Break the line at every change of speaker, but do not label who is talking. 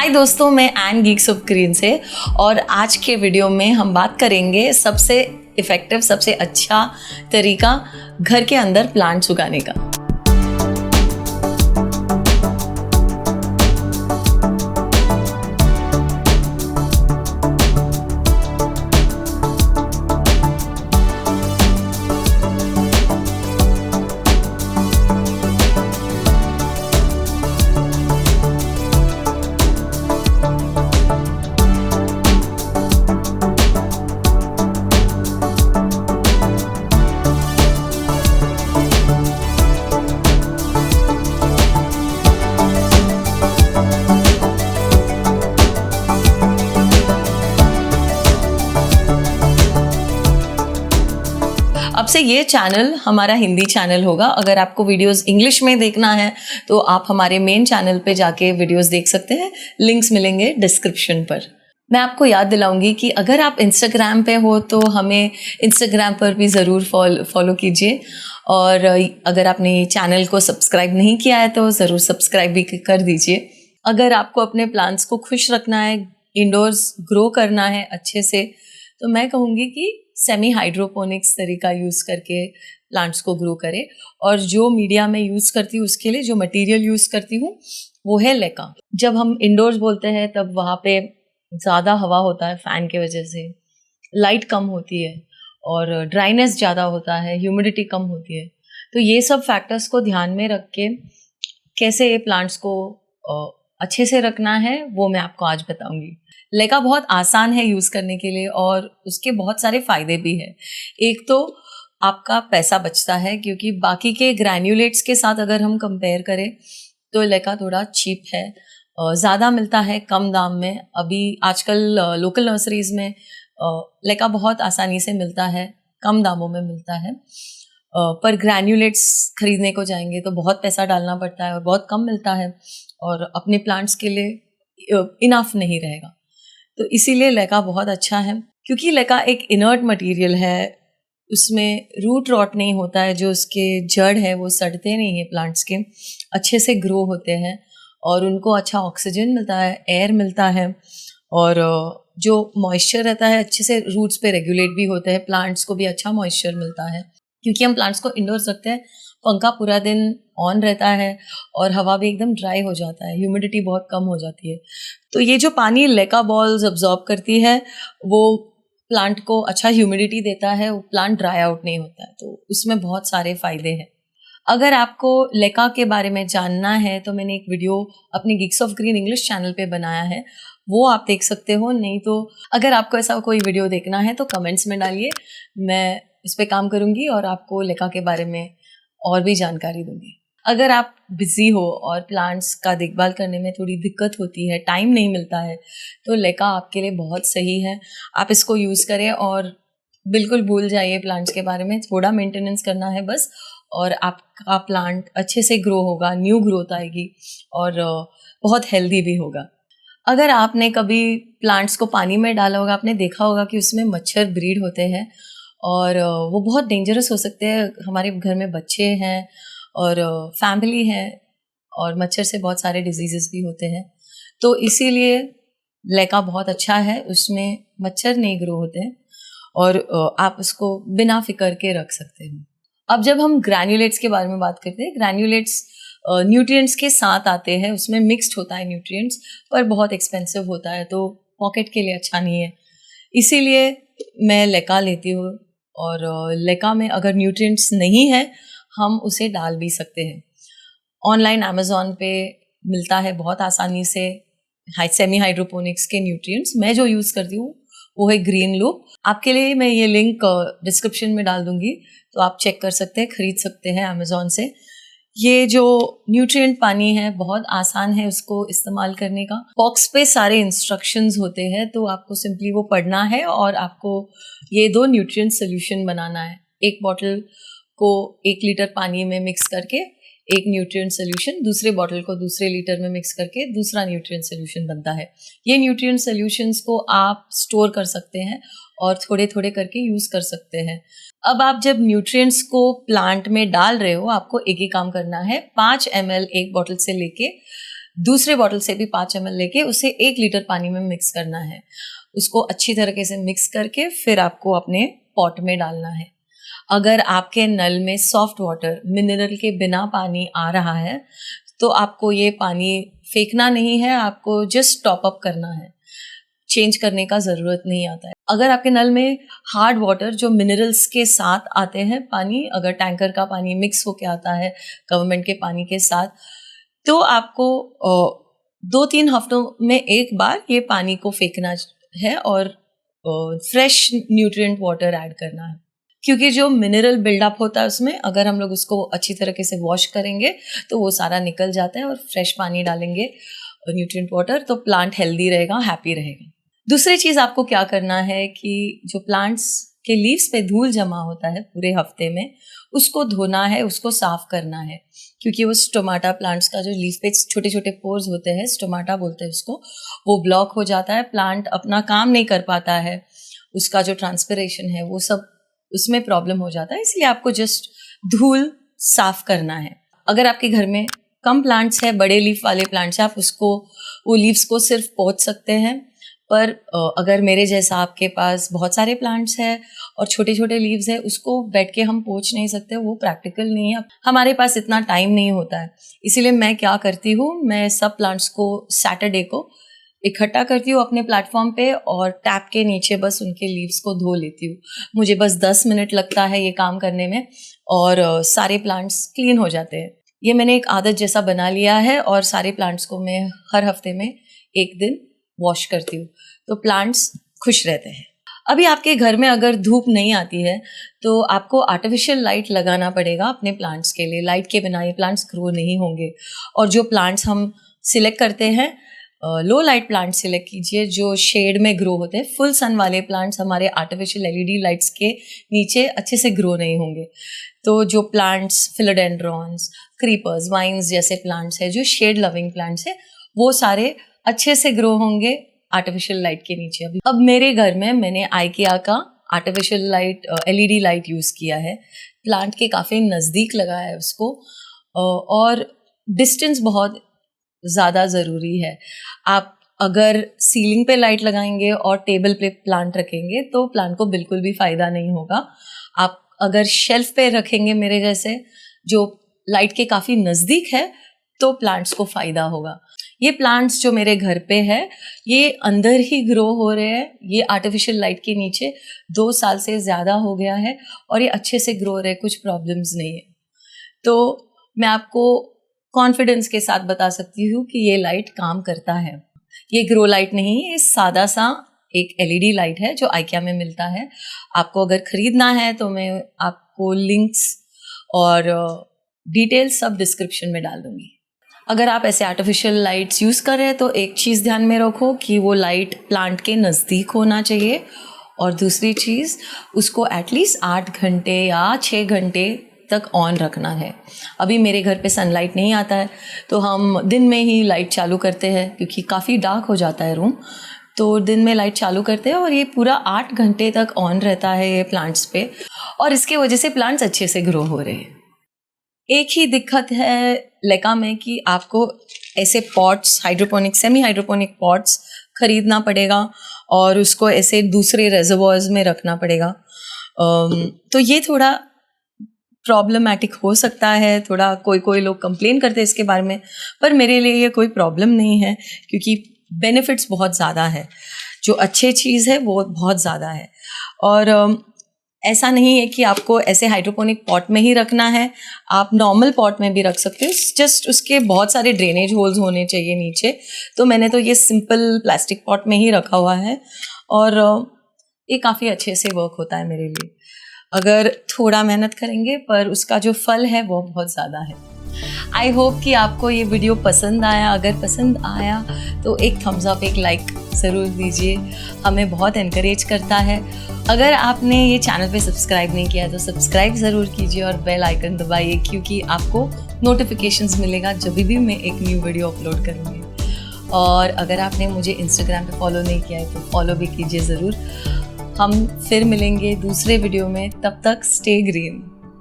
हाय दोस्तों, मैं N Geeks of green से और आज के वीडियो में हम बात करेंगे सबसे इफ़ेक्टिव, सबसे अच्छा तरीका घर के अंदर प्लांट्स उगाने का। अब से ये चैनल हमारा हिंदी चैनल होगा। अगर आपको वीडियोस इंग्लिश में देखना है तो आप हमारे मेन चैनल पे जाके वीडियोस देख सकते हैं। लिंक्स मिलेंगे डिस्क्रिप्शन पर। मैं आपको याद दिलाऊंगी कि अगर आप इंस्टाग्राम पे हो तो हमें इंस्टाग्राम पर भी ज़रूर फॉलो कीजिए, और अगर आपने चैनल को सब्सक्राइब नहीं किया है तो ज़रूर सब्सक्राइब भी कर दीजिए। अगर आपको अपने प्लांट्स को खुश रखना है, इंडोर्स ग्रो करना है अच्छे से, तो मैं कहूँगी कि सेमी हाइड्रोपोनिक्स तरीका यूज़ करके प्लांट्स को ग्रो करें। और जो मीडिया में यूज़ करती हूँ, उसके लिए जो मटेरियल यूज़ करती हूँ वो है लेका। जब हम इंडोर्स बोलते हैं तब वहाँ पे ज़्यादा हवा होता है, फ़ैन की वजह से लाइट कम होती है और ड्राइनेस ज़्यादा होता है, ह्यूमिडिटी कम होती है। तो ये सब फैक्टर्स को ध्यान में रख के कैसे प्लांट्स को अच्छे से रखना है वो मैं आपको आज बताऊंगी। लेका बहुत आसान है यूज़ करने के लिए और उसके बहुत सारे फ़ायदे भी हैं। एक तो आपका पैसा बचता है, क्योंकि बाकी के ग्रैन्यूलेट्स के साथ अगर हम कंपेयर करें तो लेका थोड़ा चीप है, ज़्यादा मिलता है कम दाम में। अभी आजकल लोकल नर्सरीज़ में लेका बहुत आसानी से मिलता है, कम दामों में मिलता है। पर ग्रैन्यूलेट्स खरीदने को जाएंगे तो बहुत पैसा डालना पड़ता है और बहुत कम मिलता है, और अपने प्लांट्स के लिए इनफ नहीं रहेगा। तो इसीलिए लेका बहुत अच्छा है, क्योंकि लेका एक इनर्ट मटेरियल है। उसमें रूट रॉट नहीं होता है, जो उसके जड़ है वो सड़ते नहीं है, प्लांट्स के अच्छे से ग्रो होते हैं और उनको अच्छा ऑक्सीजन मिलता है, एयर मिलता है, और जो मॉइस्चर रहता है अच्छे से रूट्स पे रेगुलेट भी होते हैं। प्लांट्स को भी अच्छा मॉइस्चर मिलता है, क्योंकि हम प्लांट्स को इंडोर्स रखते हैं, पंखा पूरा दिन ऑन रहता है और हवा भी एकदम ड्राई हो जाता है, ह्यूमिडिटी बहुत कम हो जाती है। तो ये जो पानी लेका बॉल्स अब्जॉर्ब करती है वो प्लांट को अच्छा ह्यूमिडिटी देता है, वो प्लांट ड्राई आउट नहीं होता है। तो उसमें बहुत सारे फ़ायदे हैं। अगर आपको लेका के बारे में जानना है तो मैंने एक वीडियो अपने Geeks of green English channel पे बनाया है, वो आप देख सकते हो। नहीं तो अगर आपको ऐसा कोई वीडियो देखना है तो कमेंट्स में डालिए, मैं इस पे काम करूँगी और आपको लेका के बारे में और भी जानकारी दूँगी। अगर आप बिज़ी हो और प्लांट्स का देखभाल करने में थोड़ी दिक्कत होती है, टाइम नहीं मिलता है, तो लेका आपके लिए बहुत सही है। आप इसको यूज़ करें और बिल्कुल भूल जाइए प्लांट्स के बारे में। थोड़ा मेंटेनेंस करना है बस, और आपका प्लांट अच्छे से ग्रो होगा, न्यू ग्रोथ आएगी और बहुत हेल्दी भी होगा। अगर आपने कभी प्लांट्स को पानी में डाला होगा, आपने देखा होगा कि उसमें मच्छर ब्रीड होते हैं और वो बहुत डेंजरस हो सकते हैं। हमारे घर में बच्चे हैं और फैमिली है, और मच्छर से बहुत सारे डिजीज़ेस भी होते हैं। तो इसीलिए लेका बहुत अच्छा है, उसमें मच्छर नहीं ग्रो होते हैं और आप उसको बिना फिक्र के रख सकते हो। अब जब हम ग्रैन्यूलेट्स के बारे में बात करते हैं, ग्रैन्यूलेट्स न्यूट्रिएंट्स के साथ आते हैं, उसमें मिक्स्ड होता है न्यूट्रिएंट्स, पर बहुत एक्सपेंसिव होता है, तो पॉकेट के लिए अच्छा नहीं है। इसीलिए मैं लेका लेती हूँ, और लेका में अगर न्यूट्रिएंट्स नहीं है हम उसे डाल भी सकते हैं। ऑनलाइन अमेज़ॉन पे मिलता है बहुत आसानी से सेमी हाइड्रोपोनिक्स के न्यूट्रिएंट्स। मैं जो यूज़ करती हूँ वो है ग्रीन लूप। आपके लिए मैं ये लिंक डिस्क्रिप्शन में डाल दूँगी, तो आप चेक कर सकते हैं, ख़रीद सकते हैं अमेज़ॉन से। ये जो न्यूट्रिएंट पानी है बहुत आसान है उसको इस्तेमाल करने का। बॉक्स पे सारे इंस्ट्रक्शंस होते हैं, तो आपको सिंपली वो पढ़ना है और आपको ये 2 न्यूट्रिएंट सोल्यूशन बनाना है। एक बॉटल को 1 लीटर पानी में मिक्स करके एक न्यूट्रिएंट सोल्यूशन, दूसरे बॉटल को दूसरे लीटर में मिक्स करके दूसरा न्यूट्रिएंट सोल्यूशन बनता है। ये न्यूट्रिएंट सोल्यूशंस को आप स्टोर कर सकते हैं और थोड़े थोड़े करके यूज़ कर सकते हैं। अब आप जब न्यूट्रिएंट्स को प्लांट में डाल रहे हो, आपको एक ही काम करना है, 5 ml एक बॉटल से लेके दूसरे बॉटल से भी 5 ml लेके उसे 1 लीटर पानी में मिक्स करना है। उसको अच्छी तरीके से मिक्स करके फिर आपको अपने पॉट में डालना है। अगर आपके नल में सॉफ्ट वाटर मिनरल के बिना पानी आ रहा है तो आपको ये पानी फेंकना नहीं है, आपको जस्ट टॉप अप करना है, चेंज करने का ज़रूरत नहीं आता है। अगर आपके नल में हार्ड वाटर जो मिनरल्स के साथ आते हैं पानी, अगर टैंकर का पानी मिक्स होके आता है गवर्नमेंट के पानी के साथ, तो आपको 2-3 हफ्तों में एक बार ये पानी को फेंकना है और फ्रेश न्यूट्रिएंट वाटर ऐड करना है। क्योंकि जो मिनरल बिल्डअप होता है उसमें, अगर हम लोग उसको अच्छी तरीके से वॉश करेंगे तो वो सारा निकल जाता है, और फ्रेश पानी डालेंगे न्यूट्रिएंट वाटर तो प्लांट हेल्दी रहेगा, हैप्पी रहेगा। दूसरी चीज़ आपको क्या करना है कि जो प्लांट्स के लीव्स पे धूल जमा होता है पूरे हफ्ते में, उसको धोना है, उसको साफ करना है। क्योंकि वो स्टोमाटा प्लांट्स का जो लीफ पे छोटे छोटे पोर्स होते हैं, स्टोमाटा बोलते हैं उसको, वो ब्लॉक हो जाता है, प्लांट अपना काम नहीं कर पाता है, उसका जो ट्रांसपिरेशन है वो सब उसमें प्रॉब्लम हो जाता है। इसलिए आपको जस्ट धूल साफ करना है। अगर आपके घर में कम प्लांट्स है, बड़े लीफ वाले प्लांट्स है, आप उसको वो लीव्स को सिर्फ पोंछ सकते हैं। पर अगर मेरे जैसा आपके पास बहुत सारे प्लांट्स हैं और छोटे छोटे लीव्स है, उसको बैठ के हम पोंछ नहीं सकते, वो प्रैक्टिकल नहीं है, हमारे पास इतना टाइम नहीं होता है। इसीलिए मैं क्या करती हूँ, मैं सब प्लांट्स को सैटरडे को इकट्ठा करती हूँ अपने प्लेटफॉर्म पे और टैप के नीचे बस उनके लीव्स को धो लेती हूँ। मुझे बस 10 मिनट लगता है ये काम करने में और सारे प्लांट्स क्लीन हो जाते हैं। ये मैंने एक आदत जैसा बना लिया है और सारे प्लांट्स को मैं हर हफ्ते में एक दिन वॉश करती हूँ, तो प्लांट्स खुश रहते हैं। अभी आपके घर में अगर धूप नहीं आती है तो आपको आर्टिफिशियल लाइट लगाना पड़ेगा अपने प्लांट्स के लिए। लाइट के बिना ये प्लांट्स ग्रो नहीं होंगे। और जो प्लांट्स हम सिलेक्ट करते हैं, लो लाइट प्लांट सिलेक्ट कीजिए जो शेड में ग्रो होते हैं। फुल सन वाले प्लांट्स हमारे आर्टिफिशियल LED लाइट्स के नीचे अच्छे से ग्रो नहीं होंगे। तो जो प्लांट्स फिलोडेंड्रॉन्स, क्रीपर्स, वाइन्स जैसे प्लांट्स है, जो शेड लविंग प्लांट्स है, वो सारे अच्छे से ग्रो होंगे आर्टिफिशियल लाइट के नीचे। अब मेरे घर में मैंने IKEA का artificial light LED light use किया है। प्लांट के काफ़ी नज़दीक लगाया है उसको, और डिस्टेंस बहुत ज़्यादा ज़रूरी है। आप अगर सीलिंग पे लाइट लगाएंगे और टेबल पे प्लांट रखेंगे तो प्लांट को बिल्कुल भी फ़ायदा नहीं होगा। आप अगर शेल्फ पे रखेंगे मेरे जैसे, जो लाइट के काफ़ी नज़दीक है, तो प्लांट्स को फ़ायदा होगा। ये प्लांट्स जो मेरे घर पे है, ये अंदर ही ग्रो हो रहे हैं। ये आर्टिफिशियल लाइट के नीचे 2 साल से ज़्यादा हो गया है और ये अच्छे से ग्रो रहे, कुछ प्रॉब्लम्स नहीं है। तो मैं आपको कॉन्फिडेंस के साथ बता सकती हूँ कि ये लाइट काम करता है। ये ग्रो लाइट नहीं, ये सादा सा एक LED लाइट है जो IKEA में मिलता है। आपको अगर ख़रीदना है तो मैं आपको लिंक्स और डिटेल्स सब डिस्क्रिप्शन में डाल दूँगी। अगर आप ऐसे आर्टिफिशियल लाइट्स यूज़ कर रहे हैं तो एक चीज़ ध्यान में रखो कि वो लाइट प्लांट के नज़दीक होना चाहिए, और दूसरी चीज़ उसको एटलीस्ट 8 घंटे या 6 घंटे तक ऑन रखना है। अभी मेरे घर पे सनलाइट नहीं आता है तो हम दिन में ही लाइट चालू करते हैं, क्योंकि काफ़ी डार्क हो जाता है रूम, तो दिन में लाइट चालू करते हैं और ये पूरा 8 घंटे तक ऑन रहता है ये प्लांट्स पे, और इसके वजह से प्लांट्स अच्छे से ग्रो हो रहे हैं। एक ही दिक्कत है लेका में कि आपको ऐसे pots, hydroponic, semi hydroponic pots खरीदना पड़ेगा और उसको ऐसे दूसरे रेजर्वॉयर्स में रखना पड़ेगा। तो ये थोड़ा प्रॉब्लमैटिक हो सकता है, थोड़ा कोई लोग कंप्लेन करते हैं इसके बारे में, पर मेरे लिए ये कोई प्रॉब्लम नहीं है, क्योंकि बेनिफिट्स बहुत ज़्यादा है। जो अच्छी चीज़ है वो बहुत ज़्यादा है। और ऐसा नहीं है कि आपको ऐसे हाइड्रोपोनिक पॉट में ही रखना है, आप नॉर्मल पॉट में भी रख सकते हो, जस्ट उसके बहुत सारे ड्रेनेज होल्स होने चाहिए नीचे। तो मैंने तो ये सिंपल प्लास्टिक पॉट में ही रखा हुआ है और ये काफ़ी अच्छे से वर्क होता है मेरे लिए। अगर थोड़ा मेहनत करेंगे पर उसका जो फल है वो बहुत ज़्यादा है। आई होप कि आपको ये वीडियो पसंद आया। अगर पसंद आया तो एक थम्स अप, एक लाइक ज़रूर दीजिए, हमें बहुत इनकरेज करता है। अगर आपने ये चैनल पे सब्सक्राइब नहीं किया तो सब्सक्राइब ज़रूर कीजिए और बेल आइकन दबाइए, क्योंकि आपको नोटिफिकेशंस मिलेगा जब भी मैं एक न्यू वीडियो अपलोड करूँगी। और अगर आपने मुझे इंस्टाग्राम पे फॉलो नहीं किया है तो फॉलो भी कीजिए ज़रूर। हम फिर मिलेंगे दूसरे वीडियो में, तब तक स्टे ग्रीन।